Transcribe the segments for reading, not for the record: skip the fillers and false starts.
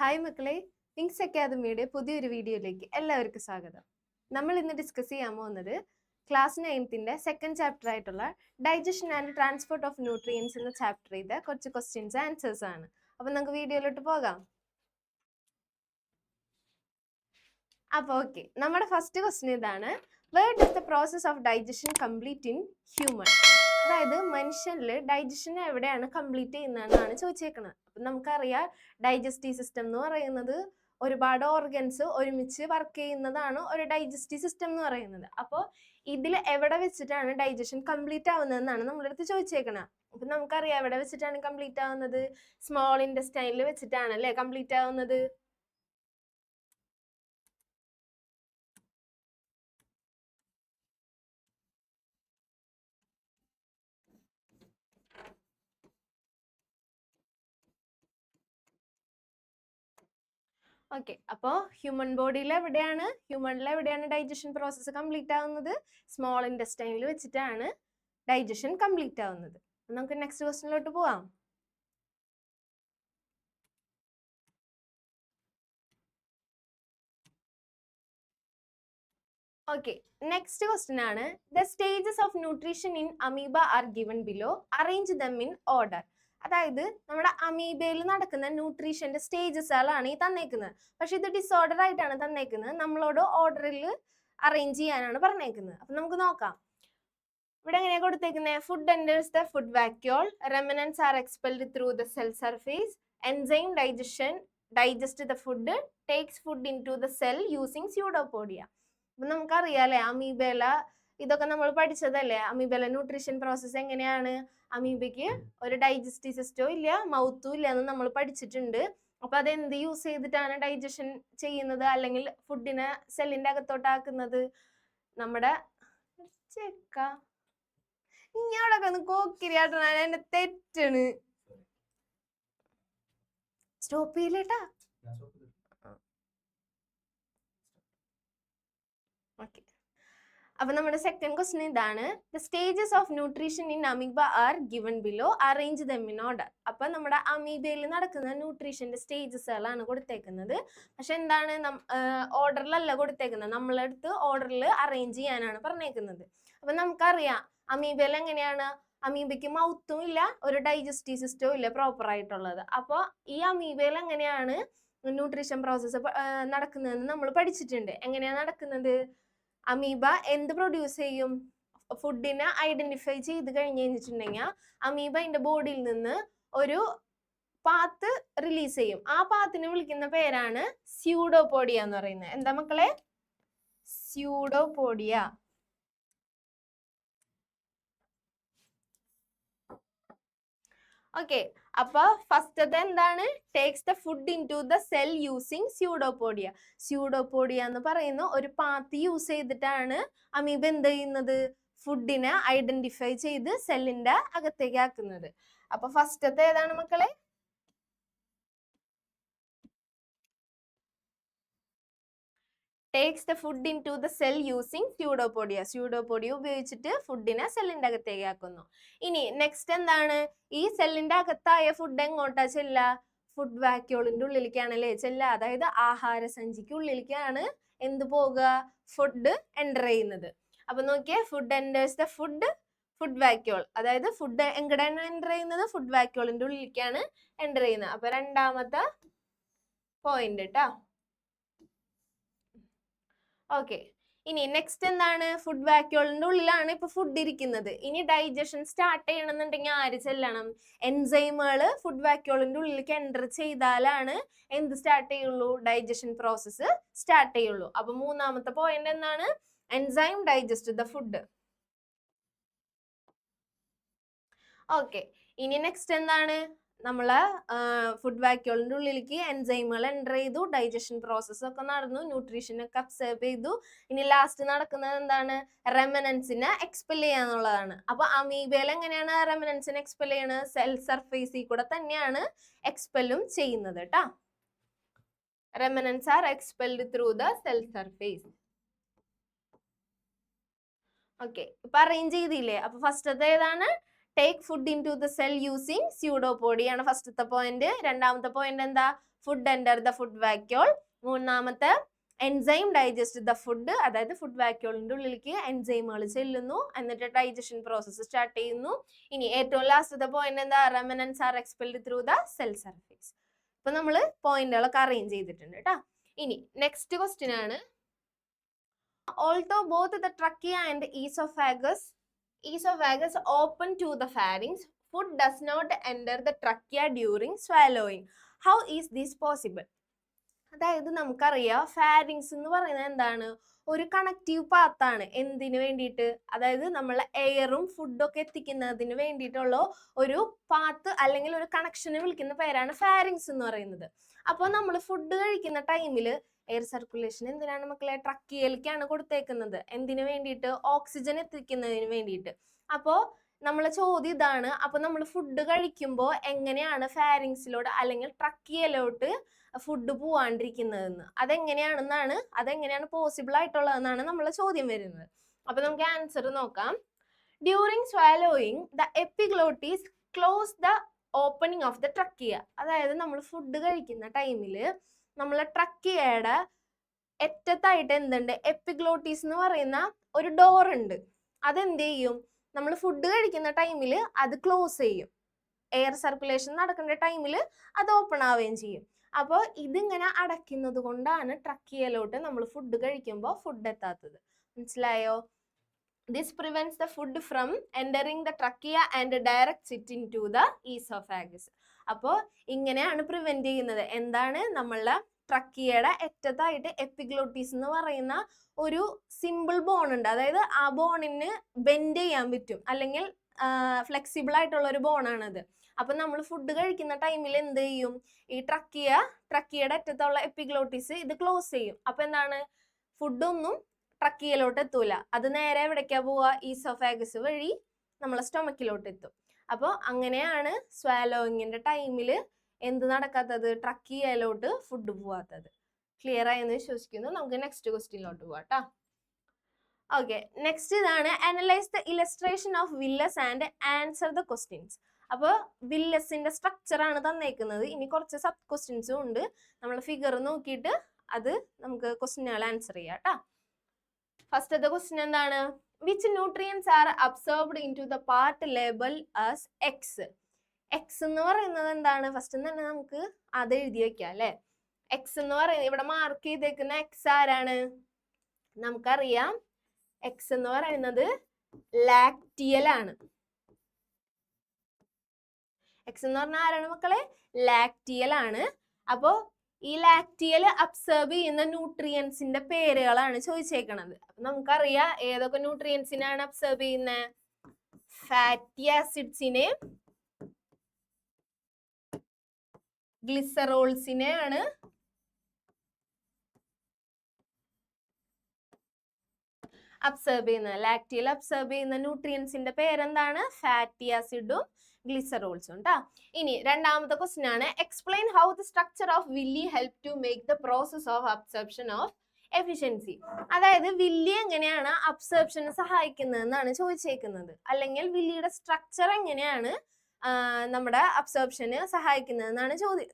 Hi മക്കളെ, wings അക്കാദമിയുടെ പുതിയൊരു വീഡിയോയിലേക്ക് എല്ലാവർക്കും സ്വാഗതം. നമ്മൾ ഇന്ന് ഡിസ്കസ് ചെയ്യാൻ പോകുന്നത് ക്ലാസ് 9ന്റെ സെക്കൻഡ് ചാപ്റ്റർ ആയിട്ടുള്ള digestion and transport of nutrients എന്ന ചാപ്റ്റർ ചെയ്ത കുറച്ച് ക്വസ്റ്റ്യൻസ് ആൻസേഴ്സ് ആണ്. അപ്പൊ നമുക്ക് വീഡിയോയിലോട്ട് പോകാം. അപ്പൊ ഓക്കെ, നമ്മുടെ ഫസ്റ്റ് ക്വസ്റ്റ്യൻ ഇതാണ്: where does the process of digestion complete in human? അതായത് മനുഷ്യനിൽ ഡൈജഷൻ എവിടെയാണ് കംപ്ലീറ്റ് ചെയ്യുന്നതെന്നാണ് ചോദിച്ചേക്കുന്നത്. അപ്പം നമുക്കറിയാം, ഡൈജസ്റ്റീവ് സിസ്റ്റം എന്ന് പറയുന്നത് ഒരുപാട് ഓർഗൻസ് ഒരുമിച്ച് വർക്ക് ചെയ്യുന്നതാണ് ഒരു ഡൈജസ്റ്റീവ് സിസ്റ്റം എന്ന് പറയുന്നത്. അപ്പോൾ ഇതിൽ എവിടെ വെച്ചിട്ടാണ് ഡൈജഷൻ കംപ്ലീറ്റ് ആവുന്നതെന്നാണ് നമ്മുടെ അടുത്ത് ചോദിച്ചേക്കുന്നത്. അപ്പം നമുക്കറിയാം എവിടെ വെച്ചിട്ടാണ് കംപ്ലീറ്റ് ആവുന്നത്. സ്മോൾ ഇൻറ്റസ്റ്റൈനിൽ വെച്ചിട്ടാണ് അല്ലേ കംപ്ലീറ്റ് ആവുന്നത്. ഓക്കെ, അപ്പോൾ ഹ്യൂമനിൽ എവിടെയാണ് ഡൈജഷൻ പ്രോസസ്സ് കംപ്ലീറ്റ് ആവുന്നത്? സ്മോൾ ഇൻറ്റസ്റ്റൈനിൽ വെച്ചിട്ടാണ് ഡൈജഷൻ കംപ്ലീറ്റ് ആവുന്നത്. നമുക്ക് നെക്സ്റ്റ് ക്വസ്റ്റ്യനിലോട്ട് പോവാം. ഓക്കെ, നെക്സ്റ്റ് ക്വസ്റ്റ്യൻ ആണ്: the stages of nutrition in amoeba are given below, arrange them in order. അതായത് നമ്മുടെ അമീബയിൽ നടക്കുന്ന ന്യൂട്രീഷന്റെ സ്റ്റേജസുകളാണ് ഈ തന്നേക്കുന്നത്. പക്ഷെ ഇത് ഡിസോർഡർ ആയിട്ടാണ് തന്നേക്കുന്നത്. നമ്മളോട് ഓർഡറിൽ അറേഞ്ച് ചെയ്യാനാണ് പറഞ്ഞേക്കുന്നത്. അപ്പൊ നമുക്ക് നോക്കാം. ഇവിടെ എങ്ങനെയാ കൊടുത്തേക്കുന്നത്? Food enters the food vacuole, remnants are expelled through the cell surface, enzyme digest the food, takes food into the cell using pseudopodia. അപ്പൊ നമുക്കറിയാലേ അമീബേല, ഇതൊക്കെ നമ്മൾ പഠിച്ചതല്ലേ. അമീബേല ന്യൂട്രീഷൻ പ്രോസസ്സ് എങ്ങനെയാണ്? അമീബയ്ക്ക് ഒരു ഡൈജസ്റ്റീവ് സിസ്റ്റവും ഇല്ല, മൗത്തും ഇല്ല എന്ന് നമ്മൾ പഠിച്ചിട്ടുണ്ട്. അപ്പൊ അതെന്ത് യൂസ് ചെയ്തിട്ടാണ് ഡൈജഷൻ ചെയ്യുന്നത്, അല്ലെങ്കിൽ ഫുഡിനെ സെല്ലിന്റെ അകത്തോട്ടാക്കുന്നത്? നമ്മുടെ ഇങ്ങോട്ടൊക്കെ ഒന്ന് കോക്കിരിയാട്ടാണ്, എന്റെ തെറ്റാണ്. സ്റ്റോപ്പ് ചെയ്യില്ലേട്ടാ. ഓക്കെ, അപ്പൊ നമ്മുടെ സെക്കൻഡ് ക്വസ്റ്റ്യൻ ഇതാണ്: the stages of nutrition in amoeba are given below, arrange them in order. അപ്പൊ നമ്മുടെ അമീബയിൽ നടക്കുന്ന ന്യൂട്രീഷന്റെ സ്റ്റേജസുകളാണ് കൊടുത്തേക്കുന്നത്. പക്ഷെ എന്താണ്, ഓർഡറിലല്ല കൊടുത്തേക്കുന്നത്. നമ്മളടുത്ത് ഓർഡറിൽ അറേഞ്ച് ചെയ്യാനാണ് പറഞ്ഞേക്കുന്നത്. അപ്പൊ നമുക്കറിയാം അമീബയിൽ എങ്ങനെയാണ്, അമീബയ്ക്ക് മൗത്തും ഇല്ല, ഒരു ഡൈജസ്റ്റീവ് സിസ്റ്റവും ഇല്ല പ്രോപ്പർ ആയിട്ടുള്ളത്. അപ്പോൾ ഈ അമീബയിൽ എങ്ങനെയാണ് ന്യൂട്രീഷൻ പ്രോസസ്സ് നടക്കുന്നതെന്ന് നമ്മൾ പഠിച്ചിട്ടുണ്ട്. എങ്ങനെയാണ് നടക്കുന്നത്? അമീബ എന്ത് പ്രൊഡ്യൂസ് ചെയ്യും? ഫുഡിനെ ഐഡന്റിഫൈ ചെയ്ത് കഴിഞ്ഞ് കഴിഞ്ഞിട്ടുണ്ടെങ്കിൽ അമീബ അതിന്റെ ബോഡിയിൽ നിന്ന് ഒരു പാത്ത് റിലീസ് ചെയ്യും. ആ പാത്തിനെ വിളിക്കുന്ന പേരാണ് സ്യൂഡോപോഡിയ എന്ന് പറയുന്നത്. എന്താ മക്കളെ? സ്യൂഡോപോഡിയ. ഓക്കെ, അപ്പൊ ഫസ്റ്റത്തെ എന്താണ്? Takes the food into the cell using pseudopodia. Pseudopodia എന്ന് പറയുന്ന ഒരു പാത്ത് യൂസ് ചെയ്തിട്ടാണ് അമീബ എന്ത് ചെയ്യുന്നത്? ഫുഡിനെ ഐഡന്റിഫൈ ചെയ്ത് സെല്ലിന്റെ അകത്തേക്ക് ആക്കുന്നത്. അപ്പൊ ഫസ്റ്റത്തെ ഏതാണ് മക്കളെ? Takes the food into the cell using pseudopodia. Pseudopodia ഉപയോഗിച്ചിട്ട് ഫുഡിനെ സെല്ലിന്റെ അകത്തേക്ക് ആക്കുന്നു. ഇനി നെക്സ്റ്റ് എന്താണ്? ഈ സെല്ലിന്റെ അകത്തായ ഫുഡ് എങ്ങോട്ടാ ചെല്ല? ഫുഡ് വാക്യൂളിന്റെ ഉള്ളിലേക്കാണല്ലേ ചെല്ല. അതായത് ആഹാരസഞ്ചിക്ക് ഉള്ളിലേക്കാണ് എന്ത് പോകുക? ഫുഡ് എൻ്റർ ചെയ്യുന്നത്. അപ്പൊ നോക്കിയേ, food enters the food vacuole. അതായത് ഫുഡ് എങ്ങടെയാണ് എൻ്റർ ചെയ്യുന്നത്? ഫുഡ് വാക്യൂളിന്റെ ഉള്ളിലേക്കാണ് എൻ്റർ ചെയ്യുന്നത്. അപ്പൊ രണ്ടാമത്തെ പോയിന്റ് കേട്ടോ. ഓക്കെ, ഇനി നെക്സ്റ്റ് എന്താണ്? ഫുഡ് വാക്യൂളിന്റെ ഉള്ളിലാണ് ഇപ്പൊ ഫുഡ് ഇരിക്കുന്നത്. ഇനി ഡൈജഷൻ സ്റ്റാർട്ട് ചെയ്യണമെന്നുണ്ടെങ്കിൽ ആര് ചെല്ലണം? എൻസൈമുകൾ ഫുഡ് വാക്യൂളിന്റെ ഉള്ളിലേക്ക് എൻ്റർ ചെയ്താലാണ് എന്ത് സ്റ്റാർട്ട് ചെയ്യുള്ളൂ? ഡൈജഷൻ പ്രോസസ്സ് സ്റ്റാർട്ട് ചെയ്യുള്ളൂ. അപ്പൊ മൂന്നാമത്തെ പോയിന്റ് എന്താണ്? Enzyme digest the food. Okay, ഇനി നെക്സ്റ്റ് എന്താണ്? നമ്മള് ഫുഡ് വാക്യൂളിന്റെ ഉള്ളിലേക്ക് എൻസൈമുകൾ എൻ്റർ ചെയ്തു, ഡൈജഷൻ പ്രോസസ് ഒക്കെ നടന്നു, ന്യൂട്രീഷനൊക്കെ അബ്സർവ് ചെയ്തു. ഇനി ലാസ്റ്റ് നടക്കുന്നത് എന്താണ്? റെമനൻസിനെ എക്സ്പെൽ ചെയ്യാന്നുള്ളതാണ്. അപ്പൊ അമീബയിൽ എങ്ങനെയാണ് റെമനൻസിനെ എക്സ്പെൽ ചെയ്യണത്? സെൽ സർഫേസിൽ കൂടെ തന്നെയാണ് എക്സ്പെല്ലും ചെയ്യുന്നത് കേട്ടോ. Remnants are expelled through the cell surface. Okay, ഇപ്പൊ അറേഞ്ച് ചെയ്തില്ലേ? അപ്പൊ ഫസ്റ്റത്തെ ഏതാണ്? Take food into the cell using pseudopodia ആണ് ഫസ്റ്റത്തെ പോയിന്റ്. രണ്ടാമത്തെ പോയിന്റ് എന്താ? Food enter the food vacuole. മൂന്നാമത്തെ എൻസൈം ഡൈജസ്റ്റ് ദ ഫുഡ്, അതായത് ഫുഡ് വാക്യൂളിന്റെ ഉള്ളിലേക്ക് എൻസൈമുകൾ ചെല്ലുന്നു, എന്നിട്ട് ഡൈജഷൻ പ്രോസസ്സ് സ്റ്റാർട്ട് ചെയ്യുന്നു. ഇനി ഏറ്റവും ലാസ്റ്റത്തെ പോയിന്റ് എന്താ? Remnants are expelled through the cell surface. ഇപ്പൊ നമ്മൾ പോയിന്റുകളൊക്കെ അറേഞ്ച് ചെയ്തിട്ടുണ്ട് കേട്ടോ. ഇനി നെക്സ്റ്റ് ക്വസ്റ്റ്യൻ ആണ്, although both the trachea and esophagus open to the pharynx, food does not enter the trachea during swallowing. How is this possible? അതായത് നമുക്കറിയാം pharynx എന്ന് പറയുന്നത് എന്താണ്? ഒരു കണക്റ്റീവ് പാത്താണ്. എന്തിനു വേണ്ടിയിട്ട്? അതായത് നമ്മളെ എയറും ഫുഡും ഒക്കെ എത്തിക്കുന്നതിന് വേണ്ടിയിട്ടുള്ള ഒരു പാത്ത് അല്ലെങ്കിൽ ഒരു കണക്ഷനെ വിളിക്കുന്ന പേരാണ് ഫാരിങ്സ് എന്ന് പറയുന്നത്. അപ്പോൾ നമ്മൾ ഫുഡ് കഴിക്കുന്ന ടൈമിൽ എയർ സർക്കുലേഷൻ എന്തിനാണ് മക്കളെ? ട്രക്കിയയിലേക്കാണ് കൊടുത്തേക്കുന്നത്. എന്തിനു വേണ്ടിയിട്ട്? ഓക്സിജൻ എത്തിക്കുന്നതിന് വേണ്ടിയിട്ട്. അപ്പോൾ നമ്മളെ ചോദ്യം ഇതാണ്, അപ്പൊ നമ്മൾ ഫുഡ് കഴിക്കുമ്പോൾ എങ്ങനെയാണ് ഫാരിങ്സിലോട്ട് അല്ലെങ്കിൽ ട്രക്കിയയിലോട്ട് ഫുഡ് പോവാണ്ടിരിക്കുന്നതെന്ന്, അതെങ്ങനെയാണ് പോസിബിൾ ആയിട്ടുള്ളതെന്നാണ് നമ്മളെ ചോദ്യം വരുന്നത്. അപ്പൊ നമുക്ക് ആൻസർ നോക്കാം. During swallowing the epiglottis close the opening of the trachea. അതായത് നമ്മൾ ഫുഡ് കഴിക്കുന്ന ടൈമില് നമ്മളെ ട്രക്കിയയുടെ അറ്റത്തായിട്ട് എന്തുണ്ട്? എപ്പിഗ്ലോട്ടീസ് എന്ന് പറയുന്ന ഒരു ഡോർ ഉണ്ട്. അതെന്ത് ചെയ്യും? നമ്മൾ ഫുഡ് കഴിക്കുന്ന ടൈമിൽ അത് ക്ലോസ് ചെയ്യും. എയർ സർക്കുലേഷൻ നടക്കുന്ന ടൈമിൽ അത് ഓപ്പൺ ആവുകയും ചെയ്യും. അപ്പോൾ ഇതിങ്ങനെ അടയ്ക്കുന്നത് കൊണ്ടാണ് ട്രക്കിയയിലോട്ട് നമ്മൾ ഫുഡ് കഴിക്കുമ്പോൾ ഫുഡ് എത്താത്തത്. മനസ്സിലായോ? This prevents the food from entering the trachea and direct it into the oesophagus. അപ്പോൾ ഇങ്ങനെയാണ് പ്രിവെന്റ് ചെയ്യുന്നത്. എന്താണ്? നമ്മളെ ട്രക്കിയയുടെ അറ്റത്തായിട്ട് എപ്പിഗ്ലോട്ടീസ് എന്ന് പറയുന്ന ഒരു സിമ്പിൾ ബോൺ ഉണ്ട്. അതായത് ആ ബോണിന് ബെൻഡ് ചെയ്യാൻ പറ്റും, അല്ലെങ്കിൽ ഫ്ലെക്സിബിൾ ആയിട്ടുള്ള ഒരു ബോണാണത്. അപ്പൊ നമ്മൾ ഫുഡ് കഴിക്കുന്ന ടൈമിൽ എന്ത് ചെയ്യും? ഈ ട്രക്കിയയുടെ അറ്റത്തുള്ള എപ്പിഗ്ലോട്ടീസ് ഇത് ക്ലോസ് ചെയ്യും. അപ്പൊ എന്താണ്? ഫുഡൊന്നും ട്രക്കിയയിലോട്ട് എത്തൂല. അത് നേരെ എവിടേക്കാ പോവുക? ഈസോഫാഗസ് വഴി നമ്മളെ സ്റ്റൊമക്കിലോട്ട് എത്തും. അപ്പോൾ അങ്ങനെയാണ് സ്വാലോയിങ്ങിന്റെ ടൈമിൽ എന്ത് നടക്കാത്തത്? ട്രക്കിയയിലോട്ട് ഫുഡ് പോവാത്തത്. ക്ലിയർ ആയെന്ന് വിശ്വസിക്കുന്നു. നമുക്ക് നെക്സ്റ്റ് ക്വസ്റ്റ്യനിലോട്ട് പോവാം. ഓക്കെ, നെക്സ്റ്റ് ഇതാണ്, analyse the illustration of villus and answer the questions. അപ്പോൾ വില്ലസിന്റെ സ്ട്രക്ചർ ആണ് തന്നേക്കുന്നത്. ഇനി കുറച്ച് സബ് ക്വസ്റ്റ്യൻസും ഉണ്ട്. നമ്മൾ ഫിഗർ നോക്കിയിട്ട് അത് നമുക്ക് ക്വസ്റ്റ്യനുകൾ ആൻസർ ചെയ്യാം കേട്ടോ. ഫസ്റ്റത്തെ ക്വസ്റ്റ്യൻ എന്താണ്? Which nutrients are absorbed into the part label as X. X എന്ന് പറയുന്നത് എന്താണ്? ഫസ്റ്റ് തന്നെ നമുക്ക് അത് എഴുതി വെക്കാം അല്ലെ. എക്സ് എന്ന് പറയുന്നത് ഇവിടെ മാർക്ക് ചെയ്തേക്കുന്ന എക്സ് ആരാണ്? നമുക്കറിയാം എക്സ് എന്ന് പറയുന്നത് ലാക്റ്റിയൽ ആണ്. എക്സ് എന്ന് പറഞ്ഞാൽ ആരാണ് മക്കളെ? ലാക്റ്റിയൽ ആണ്. അപ്പോ ഈ ലാക്റ്റിയൽ അബ്സർവ് ചെയ്യുന്ന ന്യൂട്രിയൻസിന്റെ പേരുകളാണ് ചോദിച്ചേക്കണത്. അപ്പൊ നമുക്കറിയാം ഏതൊക്കെ ന്യൂട്രിയൻസിനാണ് അബ്സർവ് ചെയ്യുന്നത്? ഫാറ്റി ആസിഡ്സിനെ, ഗ്ലിസറോൾസിനെയാണ് അബ്സർവ് ചെയ്യുന്നത്. ലാക്റ്റിയൽ അബ്സർവ് ചെയ്യുന്ന ന്യൂട്രിയൻസിന്റെ പേരെന്താണ്? ഫാറ്റി ആസിഡും ഗ്ലിസറോൾസും ട്ടാ. ഇനി രണ്ടാമത്തെ ക്വസ്റ്റ്യൻ ആണ്, explain how the structure of villi help to make the process of absorption of efficiency. അതായത് വില്ലി എങ്ങനെയാണ് അബ്സർപ്ഷന് സഹായിക്കുന്നതെന്നാണ് ചോദിച്ചേക്കുന്നത്. അല്ലെങ്കിൽ വില്ലിയുടെ സ്ട്രക്ചർ എങ്ങനെയാണ് നമ്മുടെ അബ്സോർപ്ഷന് സഹായിക്കുന്നതെന്നാണ്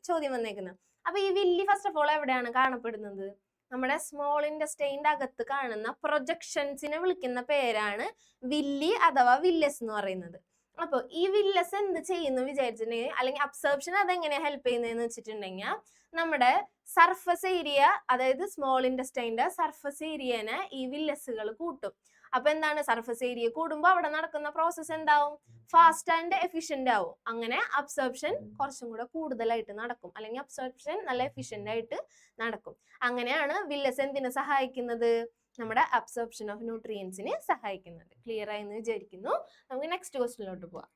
ചോദ്യം വന്നേക്കുന്നത്. അപ്പൊ ഈ വില്ലി ഫസ്റ്റ് ഓഫ് ഓൾ എവിടെയാണ് കാണപ്പെടുന്നത്? നമ്മുടെ സ്മോൾ ഇൻറ്റസ്റ്റൈൻ്റെ അകത്ത് കാണുന്ന പ്രൊജക്ഷൻസിനെ വിളിക്കുന്ന പേരാണ് വില്ലി അഥവാ വില്ലസ് എന്ന് പറയുന്നത്. അപ്പോൾ ഈ വില്ലസ് എന്ത് ചെയ്യുന്നു വിചാരിച്ചിട്ടുണ്ടെങ്കിൽ, അല്ലെങ്കിൽ അബ്സോർപ്ഷൻ അതെങ്ങനെയാ ഹെൽപ്പ് ചെയ്യുന്നതെന്ന് വെച്ചിട്ടുണ്ടെങ്കിൽ, നമ്മുടെ സർഫസ് ഏരിയ, അതായത് സ്മോൾ ഇൻറ്റസ്റ്റൈൻ്റെ സർഫസ് ഏരിയനെ ഈ വില്ലസുകൾ കൂട്ടും. അപ്പൊ എന്താണ്? സർഫസ് ഏരിയ കൂടുമ്പോൾ അവിടെ നടക്കുന്ന പ്രോസസ്സ് എന്താവും? ഫാസ്റ്റ് ആൻഡ് എഫിഷ്യന്റ് ആവും. അങ്ങനെ അബ്സോർപ്ഷൻ കുറച്ചും കൂടെ കൂടുതലായിട്ട് നടക്കും, അല്ലെങ്കിൽ അബ്സോർപ്ഷൻ നല്ല എഫിഷ്യന്റ് ആയിട്ട് നടക്കും. അങ്ങനെയാണ് വില്ലസ് എന്തിനെ സഹായിക്കുന്നത്? നമ്മുടെ അബ്സോർപ്ഷൻ ഓഫ് ന്യൂട്രിയൻസിനെ സഹായിക്കുന്നത്. ക്ലിയർ ആയെന്ന് വിചാരിക്കുന്നു. നമുക്ക് നെക്സ്റ്റ് ക്വസ്റ്റ്യനിലോട്ട് പോവാം.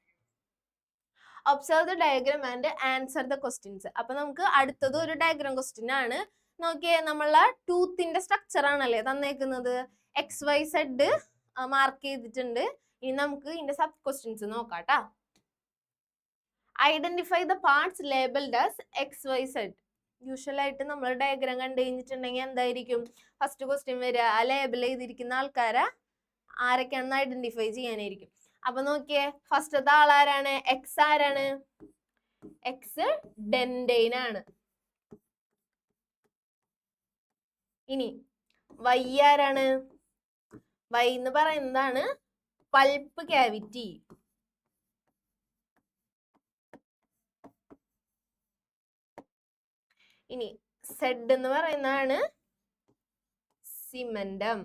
Observe the diagram and answer the questions. അപ്പൊ നമുക്ക് അടുത്തത് ഒരു ഡയഗ്രാം ക്വസ്റ്റ്യൻ ആണ്. നോക്കിയേ, നമ്മളെ ടൂത്തിന്റെ സ്ട്രക്ചർ ആണല്ലേ തന്നേക്കുന്നത്. XYZ മാർക്ക് ചെയ്തിട്ടുണ്ട്. ഇനി നമുക്ക് ഇതിന്റെ സബ് ക്വസ്റ്റ്യൻസ് നോക്കാട്ടാ. Identify the parts labelled as XYZ. Usual ആയിട്ട് നമ്മൾ ഡയഗ്രാം കണ്ടു കഴിഞ്ഞിട്ടുണ്ടെങ്കിൽ എന്തായിരിക്കും ഫസ്റ്റ് ക്വസ്റ്റ്യൻ വരിക? ആ ലേബിൾ ചെയ്തിരിക്കുന്ന ആൾക്കാരെ ആരൊക്കെയാണെന്ന് ഐഡന്റിഫൈ ചെയ്യാനായിരിക്കും. അപ്പൊ നോക്കിയേ, ഫസ്റ്റത്തെ ആളാരാണ്? എക്സ് ആരാണ്? എക്സ് ഡെൻഡൈൻ ആണ്. ഇനി വൈ ആരാണ്? വൈ എന്ന് പറയുന്നതാണ് പൾപ്പ് ക്യാവിറ്റി. ഇനി സെഡ് എന്ന് പറയുന്നതാണ് സിമന്റം.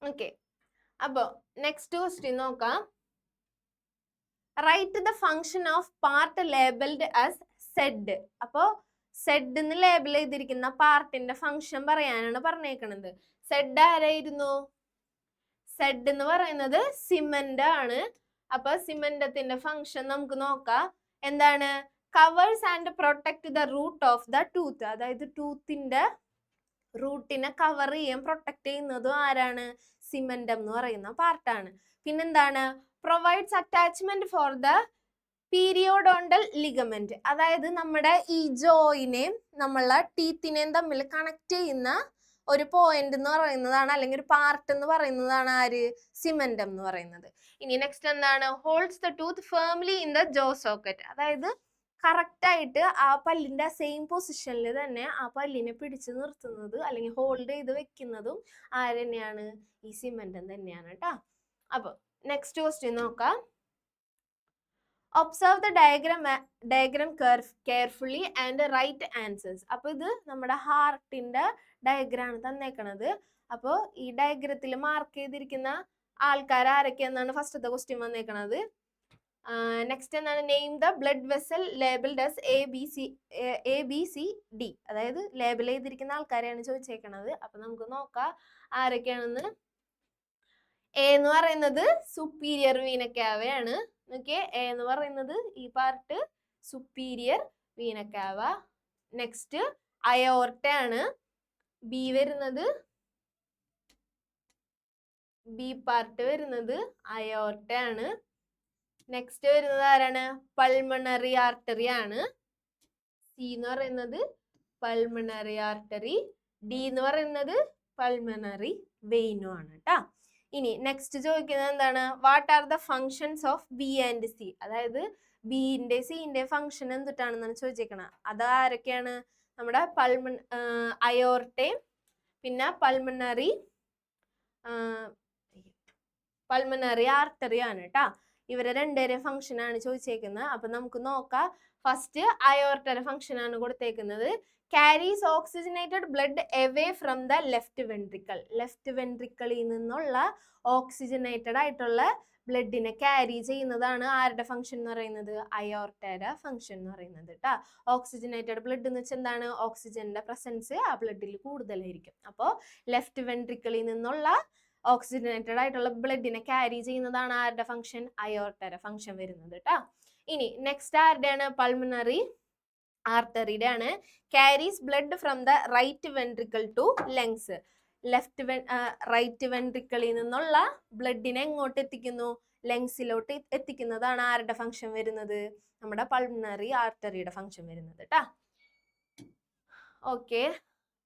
ഓക്കെ, അപ്പൊ നെക്സ്റ്റ് ക്വസ്റ്റ്യൻ നോക്കാം. Write the function of part labelled as Z. അപ്പോ സെഡ് എന്ന് ലേബിൾ ചെയ്തിരിക്കുന്ന പാർട്ടിന്റെ ഫംഗ്ഷൻ പറയാനാണ് പറഞ്ഞേക്കണത്. സെഡ് ആരായിരുന്നു? സെഡ് എന്ന് പറയുന്നത് സിമന്റ് ആണ്. അപ്പൊ സിമന്റത്തിന്റെ ഫംഗ്ഷൻ നമുക്ക് നോക്കാം. എന്താണ്? Covers and protect the root of the tooth. അതായത് ടൂത്തിന്റെ റൂട്ടിനെ കവർ ചെയ്യാൻ പ്രൊട്ടക്ട് ചെയ്യുന്നതും ആരാണ്? സിമന്റം എന്ന് പറയുന്ന പാർട്ടാണ്. പിന്നെന്താണ്? Provides attachment for the periodontal ligament. അതായത് നമ്മുടെ ഈ ജോയിനെയും നമ്മളെ ടീത്തിനെയും തമ്മിൽ കണക്ട് ചെയ്യുന്ന ഒരു പോയിന്റ് എന്ന് പറയുന്നതാണ്, അല്ലെങ്കിൽ ഒരു പാർട്ട് എന്ന് പറയുന്നതാണ് ആര്? സിമന്റം എന്ന് പറയുന്നത്. ഇനി നെക്സ്റ്റ് എന്താണ്? Holds the tooth firmly in the jaw socket. അതായത് കറക്റ്റ് ആയിട്ട് ആ പല്ലിന്റെ സെയിം പൊസിഷനിൽ തന്നെ ആ പല്ലിനെ പിടിച്ചു നിർത്തുന്നത് അല്ലെങ്കിൽ ഹോൾഡ് ചെയ്ത് വെക്കുന്നതും ആര് തന്നെയാണ്? ഈ സിമന്റം തന്നെയാണ് കേട്ടോ. അപ്പൊ നെക്സ്റ്റ് ക്വസ്റ്റ്യൻ നോക്കാം. Observe the diagram carefully and write answers. അപ്പൊ ഇത് നമ്മുടെ ഹാർട്ടിന്റെ ഡയഗ്രാം തന്നേക്കണത്. അപ്പോൾ ഈ ഡയഗ്രത്തിൽ മാർക്ക് ചെയ്തിരിക്കുന്ന ആൾക്കാർ ആരൊക്കെയെന്നാണ് ഫസ്റ്റത്തെ ക്വസ്റ്റ്യൻ വന്നേക്കണത്. നെക്സ്റ്റ് എന്താണ്? Name the blood vessel labelled as ABCD. അതായത് ലേബിൾ ചെയ്തിരിക്കുന്ന ആൾക്കാരെയാണ് ചോദിച്ചേക്കണത്. അപ്പൊ നമുക്ക് നോക്കാം ആരൊക്കെയാണെന്ന്. എ എന്ന് പറയുന്നത് സുപ്പീരിയർ വീന കാവയാണ്. ഓക്കെ, എ എന്ന് പറയുന്നത് ഈ പാർട്ട് സുപ്പീരിയർ വീന കാവ. നെക്സ്റ്റ് അയോർട്ട ആണ്. ബി വരുന്നത്, ബി പാർട്ട് വരുന്നത് അയോർട്ട ആണ്. നെക്സ്റ്റ് വരുന്നത് ആരാണ്? പൾമണറി ആർട്ടറി ആണ്. സി എന്ന് പറയുന്നത് പൾമണറി ആർട്ടറി. ഡി എന്ന് പറയുന്നത് പൾമണറി വെയിനും ആണ് കേട്ടോ. ഇനി നെക്സ്റ്റ് ചോദിക്കുന്നത് എന്താണ്? What are the functions of B and C. അതായത് ബിന്റെ സിന്റെ ഫങ്ഷൻ എന്തിട്ടാണെന്നാണ് ചോദിച്ചേക്കണത്. അത് ആരൊക്കെയാണ്? നമ്മുടെ അയോർട്ടയും പിന്നെ പൾമണറി ആർട്ടറി ആണ് കേട്ടോ. ഇവരെ രണ്ടുപേരെയും ഫംഗ്ഷൻ ആണ് ചോദിച്ചേക്കുന്നത്. അപ്പൊ നമുക്ക് നോക്കാം. ഫസ്റ്റ് അയോർട്ടയുടെ ഫംഗ്ഷൻ ആണ് കൊടുത്തേക്കുന്നത്. carries oxygenated blood away from the left ventricle. Left വെൻട്രിക്കിളിൽ നിന്നുള്ള ഓക്സിജനേറ്റഡ് ആയിട്ടുള്ള ബ്ലഡിനെ ക്യാരി ചെയ്യുന്നതാണ് ആരുടെ ഫംഗ്ഷൻ എന്ന് പറയുന്നത്? അയോർട്ടയുടെ ഫംഗ്ഷൻ എന്ന് പറയുന്നത് കേട്ടോ. ഓക്സിജനേറ്റഡ് ബ്ലഡ് എന്ന് വെച്ചാൽ എന്താണ്? ഓക്സിജന്റെ പ്രസൻസ് ആ ബ്ലഡിൽ കൂടുതലായിരിക്കും. അപ്പോൾ ലെഫ്റ്റ് വെൻട്രിക്കിളിൽ നിന്നുള്ള ഓക്സിജനേറ്റഡ് ആയിട്ടുള്ള ബ്ലഡിനെ ക്യാരി ചെയ്യുന്നതാണ് ആരുടെ ഫംഗ്ഷൻ? അയോർട്ടയുടെ ഫംഗ്ഷൻ വരുന്നത് കേട്ടോ. ഇനി നെക്സ്റ്റ് ആരുടെയാണ്? പൾമണറി ആർട്ടറിയുടെ ആണ്. Carries blood from the right ventricle to lungs. Right വെൻട്രിക്കിളിൽ നിന്നുള്ള ബ്ലഡിനെ എങ്ങോട്ട് എത്തിക്കുന്നു? ലങ്സിലോട്ട് എത്തിക്കുന്നതാണ് ആരുടെ ഫംഗ്ഷൻ വരുന്നത്? നമ്മുടെ പൾമണറി ആർട്ടറിയുടെ ഫംഗ്ഷൻ വരുന്നത് കേട്ടോ. ഓക്കെ,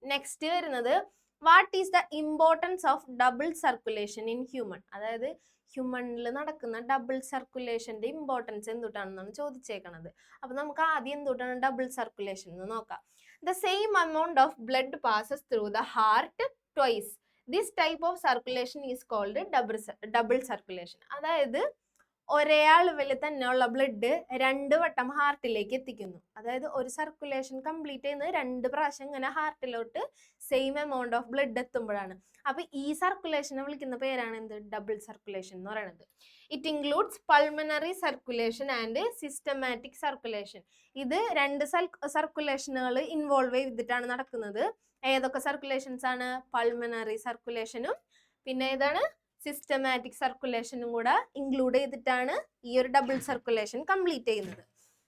നെക്സ്റ്റ് വരുന്നത് what is the importance of double circulation in human. അതായത് ഹ്യൂമണിൽ നടക്കുന്ന ഡബിൾ സർക്കുലേഷന്റെ ഇമ്പോർട്ടൻസ് എന്തുട്ടാണെന്നാണ് ചോദിച്ചേക്കണത്. അപ്പൊ നമുക്ക് ആദ്യം എന്തുട്ടാണ് ഡബിൾ സർക്കുലേഷൻ എന്ന് നോക്കാം. The same amount of blood passes through the heart twice. This type of circulation is called double circulation. അതായത് ഒരേ അളവിൽ തന്നെയുള്ള ബ്ലഡ് 2 വട്ടം ഹാർട്ടിലേക്ക് എത്തിക്കുന്നു. അതായത് ഒരു സർക്കുലേഷൻ കംപ്ലീറ്റ് ചെയ്യുന്നത് 2 പ്രാവശ്യം ഇങ്ങനെ ഹാർട്ടിലോട്ട് സെയിം എമൗണ്ട് ഓഫ് ബ്ലഡ് എത്തുമ്പോഴാണ്. അപ്പൊ ഈ സർക്കുലേഷനെ വിളിക്കുന്ന പേരാണ് എന്ത്? ഡബിൾ സർക്കുലേഷൻ എന്ന് പറയുന്നത്. It includes pulmonary circulation and systematic circulation. ഇത് 2 സർക്കുലേഷനുകൾ ഇൻവോൾവ് ചെയ്തിട്ടാണ് നടക്കുന്നത്. ഏതൊക്കെ സർക്കുലേഷൻസ് ആണ്? പൾമണറി സർക്കുലേഷനും പിന്നെ ഏതാണ്? സിസ്റ്റമാറ്റിക് സർക്കുലേഷനും കൂടെ ഇൻക്ലൂഡ് ചെയ്തിട്ടാണ് ഈ ഒരു ഡബിൾ സർക്കുലേഷൻ കംപ്ലീറ്റ് ചെയ്യുന്നത്.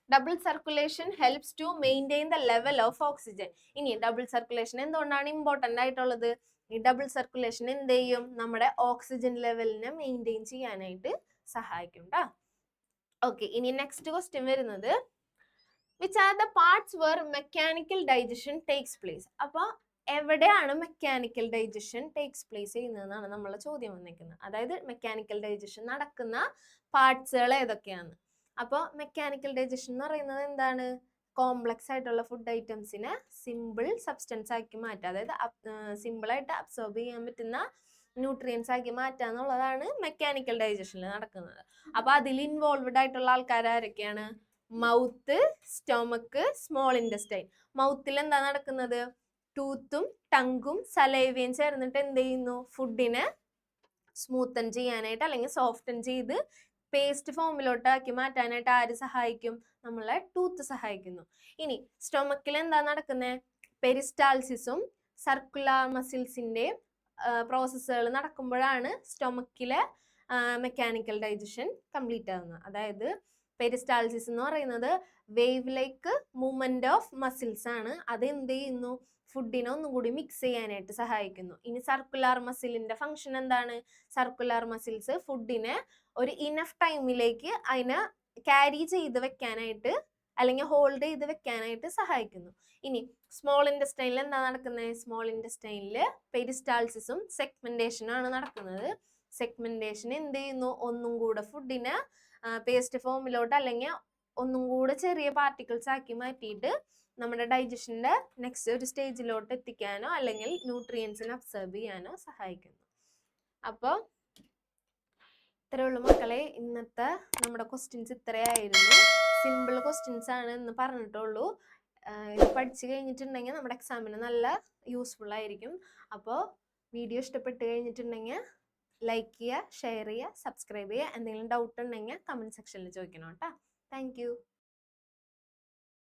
Double circulation helps to maintain the level of oxygen. ഇനി ഡബിൾ സർക്കുലേഷൻ എന്തുകൊണ്ടാണ് ഇമ്പോർട്ടൻ്റ് ആയിട്ടുള്ളത്? ഈ ഡബിൾ സർക്കുലേഷൻ എന്ത് ചെയ്യും? നമ്മുടെ ഓക്സിജൻ ലെവലിനെ മെയിൻറ്റെയിൻ ചെയ്യാനായിട്ട് സഹായിക്കും ട്ടോ. ഓക്കെ, ഇനി നെക്സ്റ്റ് ക്വസ്റ്റ്യൻ വരുന്നത് which are the parts where mechanical digestion takes place. അപ്പൊ എവിടെയാണ് മെക്കാനിക്കൽ ഡൈജഷൻ ടേക്സ് പ്ലേസ് ചെയ്യുന്നതെന്നാണ് നമ്മളെ ചോദ്യം വന്നിരിക്കുന്നത്. അതായത് മെക്കാനിക്കൽ ഡൈജഷൻ നടക്കുന്ന പാർട്സുകൾ ഏതൊക്കെയാണ്? അപ്പോൾ മെക്കാനിക്കൽ ഡൈജഷൻ എന്ന് പറയുന്നത് എന്താണ്? കോംപ്ലക്സ് ആയിട്ടുള്ള ഫുഡ് ഐറ്റംസിനെ സിമ്പിൾ സബ്സ്റ്റൻസ് ആക്കി മാറ്റുക. അതായത് സിമ്പിളായിട്ട് അബ്സോർബ് ചെയ്യാൻ പറ്റുന്ന ന്യൂട്രിയൻസ് ആക്കി മാറ്റുക എന്നുള്ളതാണ് മെക്കാനിക്കൽ ഡൈജഷനിൽ നടക്കുന്നത്. അപ്പൊ അതിൽ ഇൻവോൾവ്ഡ് ആയിട്ടുള്ള ആൾക്കാർ ആരൊക്കെയാണ്? Mouth, stomach, small intestine. മൗത്തിൽ എന്താ നടക്കുന്നത്? ടൂത്തും ടങ്കും സലൈവയും ചേർന്നിട്ട് എന്ത് ചെയ്യുന്നു? ഫുഡിനെ സ്മൂത്തൻ ചെയ്യാനായിട്ട് അല്ലെങ്കിൽ സോഫ്റ്റൻ ചെയ്ത് പേസ്റ്റ് ഫോമിലോട്ട് ആക്കി മാറ്റാനായിട്ട് ആര് സഹായിക്കും? നമ്മളെ ടൂത്ത് സഹായിക്കുന്നു. ഇനി സ്റ്റൊമക്കിൽ എന്താ നടക്കുന്നത്? പെരിസ്റ്റാൾസിസും സർക്കുലർ മസിൽസിന്റെ പ്രോസസ്സുകൾ നടക്കുമ്പോഴാണ് സ്റ്റൊമക്കിലെ മെക്കാനിക്കൽ ഡൈജഷൻ കംപ്ലീറ്റ് ആകുന്നത്. അതായത് പെരിസ്റ്റാൾസിസ് എന്ന് പറയുന്നത് wave like movement of muscles ആണ്. അത് എന്ത് ചെയ്യുന്നു? ഫുഡിനെ ഒന്നും കൂടി മിക്സ് ചെയ്യാനായിട്ട് സഹായിക്കുന്നു. ഇനി സർക്കുലർ മസിലിന്റെ ഫംഗ്ഷൻ എന്താണ്? സർക്കുലർ മസിൽസ് ഫുഡിനെ ഒരു ഇനഫ് ടൈമിലേക്ക് അതിനെ ക്യാരി ചെയ്ത് വെക്കാനായിട്ട് അല്ലെങ്കിൽ ഹോൾഡ് ചെയ്ത് വെക്കാനായിട്ട് സഹായിക്കുന്നു. ഇനി സ്മോൾ ഇൻറ്റസ്റ്റൈനിൽ എന്താ നടക്കുന്നത്? സ്മോൾ ഇൻറ്റസ്റ്റൈനിൽ പെരിസ്റ്റാൾസിസും സെഗ്മെന്റേഷനും ആണ് നടക്കുന്നത്. സെഗ്മെന്റേഷൻ എന്ത് ചെയ്യുന്നു? ഒന്നും കൂടെ ഫുഡിനെ പേസ്റ്റ് ഫോമിലോട്ട് അല്ലെങ്കിൽ ഒന്നും കൂടെ ചെറിയ പാർട്ടിക്കിൾസ് ആക്കി മാറ്റിയിട്ട് നമ്മുടെ ഡൈജഷന്റെ നെക്സ്റ്റ് ഒരു സ്റ്റേജിലോട്ട് എത്തിക്കാനോ അല്ലെങ്കിൽ ന്യൂട്രിയൻസിനെ അബ്സർബ് ചെയ്യാനോ സഹായിക്കുന്നു. അപ്പോൾ ഇത്രയുള്ളൂ മക്കളെ. ഇന്നത്തെ നമ്മുടെ ക്വസ്റ്റ്യൻസ് ഇത്രയായിരുന്നു. സിമ്പിൾ ക്വസ്റ്റ്യൻസ് ആണ് എന്ന് പറഞ്ഞിട്ടുള്ളൂ. ഇത് പഠിച്ചു കഴിഞ്ഞിട്ടുണ്ടെങ്കിൽ നമ്മുടെ എക്സാമിന് നല്ല യൂസ്ഫുൾ ആയിരിക്കും. അപ്പോൾ വീഡിയോ ഇഷ്ടപ്പെട്ട് കഴിഞ്ഞിട്ടുണ്ടെങ്കിൽ ലൈക്ക് ചെയ്യുക, ഷെയർ ചെയ്യുക, സബ്സ്ക്രൈബ് ചെയ്യുക. എന്തെങ്കിലും ഡൗട്ട് ഉണ്ടെങ്കിൽ കമൻറ്റ് സെക്ഷനിൽ ചോദിക്കണം കേട്ടോ. താങ്ക്